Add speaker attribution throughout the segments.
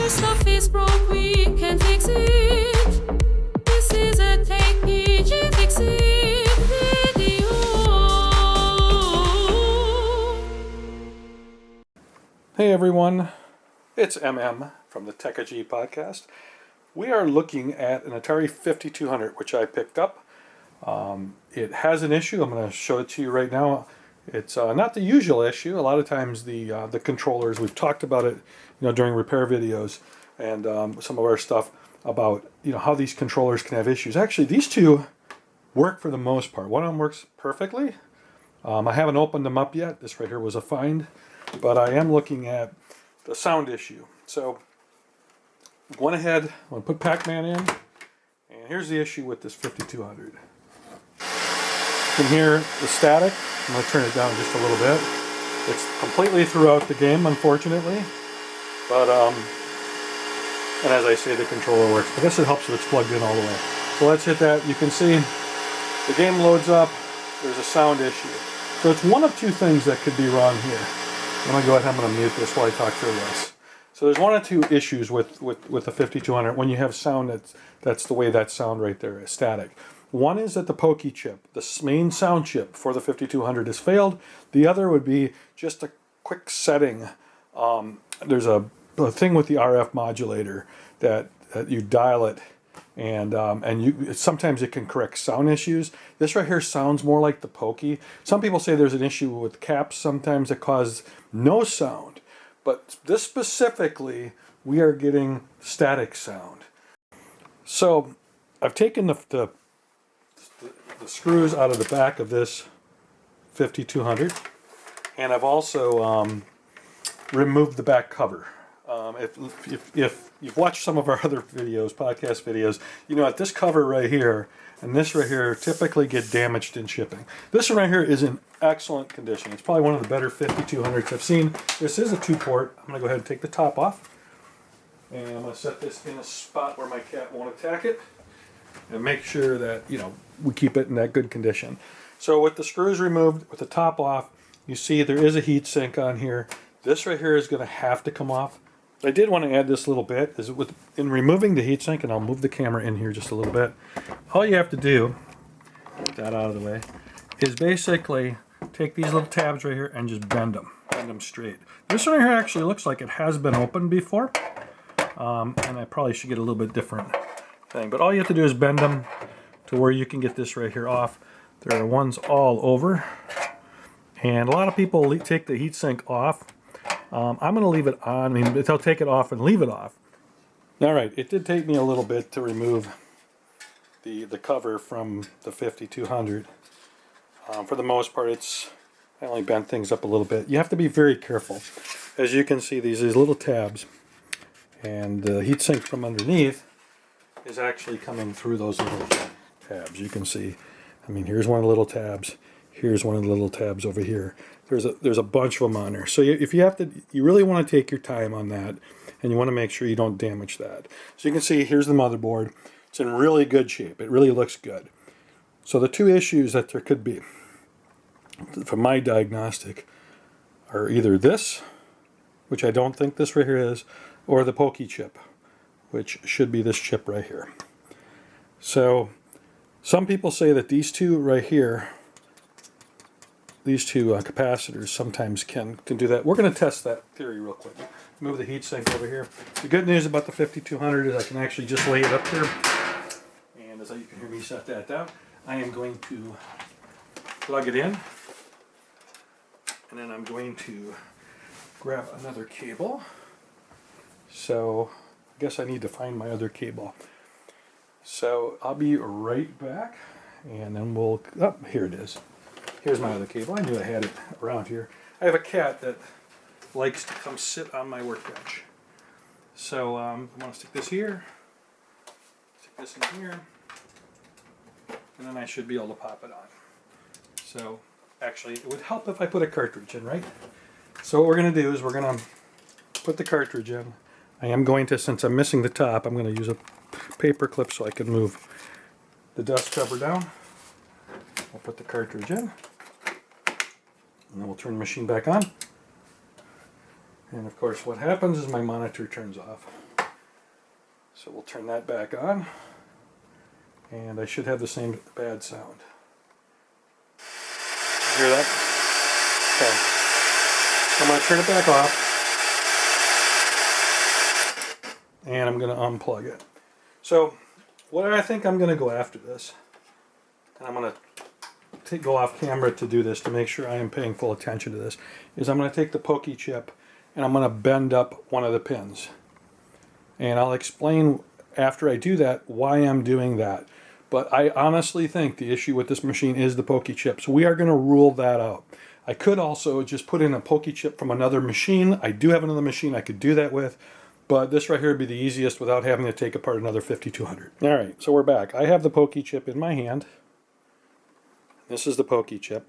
Speaker 1: stuff is broke, we can fix it. This is a Techegy Fix It video.
Speaker 2: Hey everyone, it's MM from the Techegy podcast. We are looking at an Atari 5200, which I picked up. It has an issue. I'm going to show it to you right now. It's not the usual issue. A lot of times the controllers, we've talked about it, during repair videos and some of our stuff about how these controllers can have issues. Actually, these two work for the most part. One of them works perfectly. I haven't opened them up yet. This right here was a find, but I am looking at the sound issue. So went ahead, I'm going to put Pac-Man in, and here's the issue with this 5200. You can hear the static. I'm going to turn it down just a little bit. It's completely throughout the game, unfortunately, but and as I say, the controller works. I guess it helps if it's plugged in all the way. So let's hit that. You can see the game loads up. There's a sound issue. So it's one of two things that could be wrong here. I'm going to go ahead and I'm going to mute this while I talk through this. So there's one or two issues with the 5200 when you have sound that's the way that sound right there is, static. One is that the pokey chip, the main sound chip for the 5200 has failed. The other would be just a quick setting. There's a thing with the RF modulator that you dial it and sometimes it can correct sound issues. This right here sounds more like the pokey. Some people say there's an issue with caps sometimes that cause no sound. But this specifically, we are getting static sound. So I've taken the screws out of the back of this 5200, and I've also removed the back cover. If you've watched some of our other videos, podcast videos, that this cover right here and this right here typically get damaged in shipping. This one right here is in excellent condition. It's probably one of the better 5200s I've seen. This is a 2-port. I'm going to go ahead and take the top off. And I'm going to set this in a spot where my cat won't attack it. And make sure that, we keep it in that good condition. So with the screws removed, with the top off, you see there is a heat sink on here. This right here is going to have to come off. I did want to add this little bit, in removing the heatsink, and I'll move the camera in here just a little bit. All you have to do, get that out of the way, is basically take these little tabs right here and just bend them straight. This one right here actually looks like it has been opened before, and I probably should get a little bit different thing. But all you have to do is bend them to where you can get this right here off. There are ones all over, and a lot of people take the heatsink off. I'm going to leave it on. They'll take it off and leave it off. All right, it did take me a little bit to remove the cover from the 5200. For the most part, I only bent things up a little bit. You have to be very careful. As you can see, these little tabs, and the heatsink from underneath is actually coming through those little tabs. You can see, here's one of the little tabs. Here's one of the little tabs over here. There's a bunch of them on there. So you really want to take your time on that, and you want to make sure you don't damage that. So you can see here's the motherboard. It's in really good shape. It really looks good. So the two issues that there could be from my diagnostic are either this, which I don't think this right here is, or the pokey chip, which should be this chip right here. So some people say that these two right here, these two capacitors sometimes can do that. We're going to test that theory real quick. Move the heatsink over here. The good news about the 5200 is I can actually just lay it up there. And as you can hear me set that down, I am going to plug it in. And then I'm going to grab another cable. So I guess I need to find my other cable. So I'll be right back. And then here it is. Here's my other cable. I knew I had it around here. I have a cat that likes to come sit on my workbench. So I'm going to stick this here, stick this in here, and then I should be able to pop it on. So actually, it would help if I put a cartridge in, right? So what we're going to do is we're going to put the cartridge in. I am going to, since I'm missing the top, I'm going to use a paper clip so I can move the dust cover down. I'll put the cartridge in. And then we'll turn the machine back on. And of course what happens is my monitor turns off. So we'll turn that back on. And I should have the same bad sound. Hear that? Okay. I'm going to turn it back off. And I'm going to unplug it. So what I think I'm going to go after this, and I'm going to go off camera to do this to make sure I am paying full attention to this, is I'm going to take the pokey chip and I'm going to bend up one of the pins. And I'll explain after I do that why I'm doing that. But I honestly think the issue with this machine is the pokey chip. So we are going to rule that out. I could also just put in a pokey chip from another machine. I do have another machine I could do that with. But this right here would be the easiest without having to take apart another 5200. All right, so we're back. I have the pokey chip in my hand. This is the pokey chip.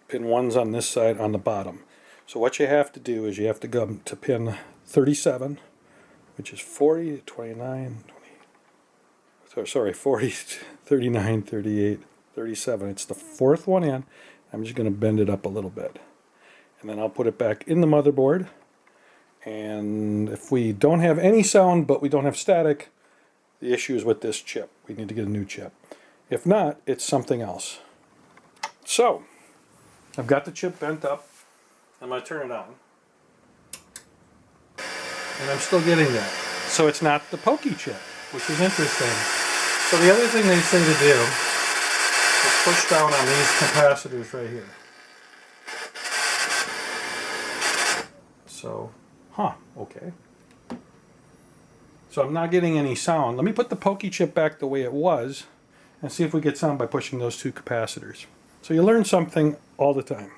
Speaker 2: Pin 1's on this side on the bottom. So what you have to do is you have to go to pin 37, which is 40, 29, 40, 39, 38, 37. It's the fourth one in. I'm just going to bend it up a little bit. And then I'll put it back in the motherboard. And if we don't have any sound but we don't have static, the issue is with this chip. We need to get a new chip. If not, it's something else. So, I've got the chip bent up. I'm going to turn it on. And I'm still getting that. So it's not the pokey chip, which is interesting. So the other thing they say to do is push down on these capacitors right here. So, okay. So I'm not getting any sound. Let me put the pokey chip back the way it was and see if we get sound by pushing those two capacitors. So you learn something all the time.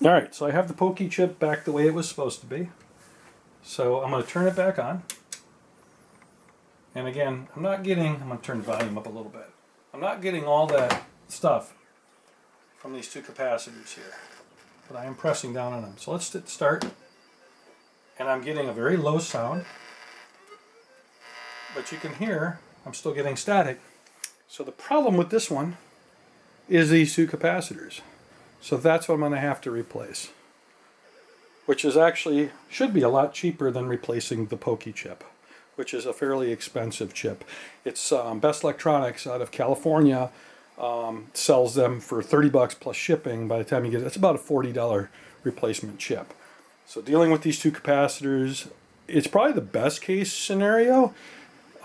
Speaker 2: Alright, so I have the pokey chip back the way it was supposed to be. So I'm going to turn it back on. And again, I'm going to turn the volume up a little bit. I'm not getting all that stuff from these two capacitors here. But I am pressing down on them. So let's start. And I'm getting a very low sound. But you can hear I'm still getting static. So the problem with this one is these two capacitors. So that's what I'm going to have to replace. Which is actually, should be a lot cheaper than replacing the pokey chip, which is a fairly expensive chip. It's Best Electronics out of California sells them for $30 plus shipping. By the time you get it, it's about a $40 replacement chip. So dealing with these two capacitors, it's probably the best case scenario.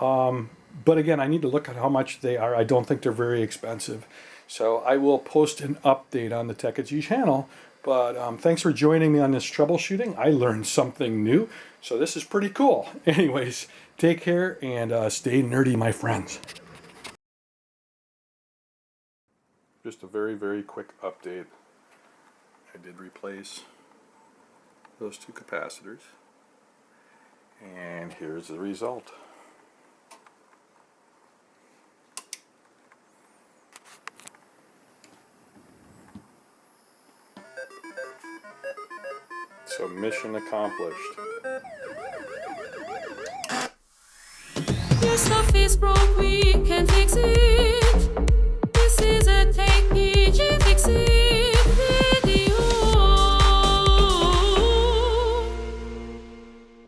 Speaker 2: But again, I need to look at how much they are. I don't think they're very expensive. So I will post an update on the Techegy channel. But thanks for joining me on this troubleshooting. I learned something new. So this is pretty cool. Anyways, take care and stay nerdy, my friends. Just a very, very quick update. I did replace those two capacitors. And here's the result. So mission accomplished.
Speaker 1: Your stuff is broke, we can fix it.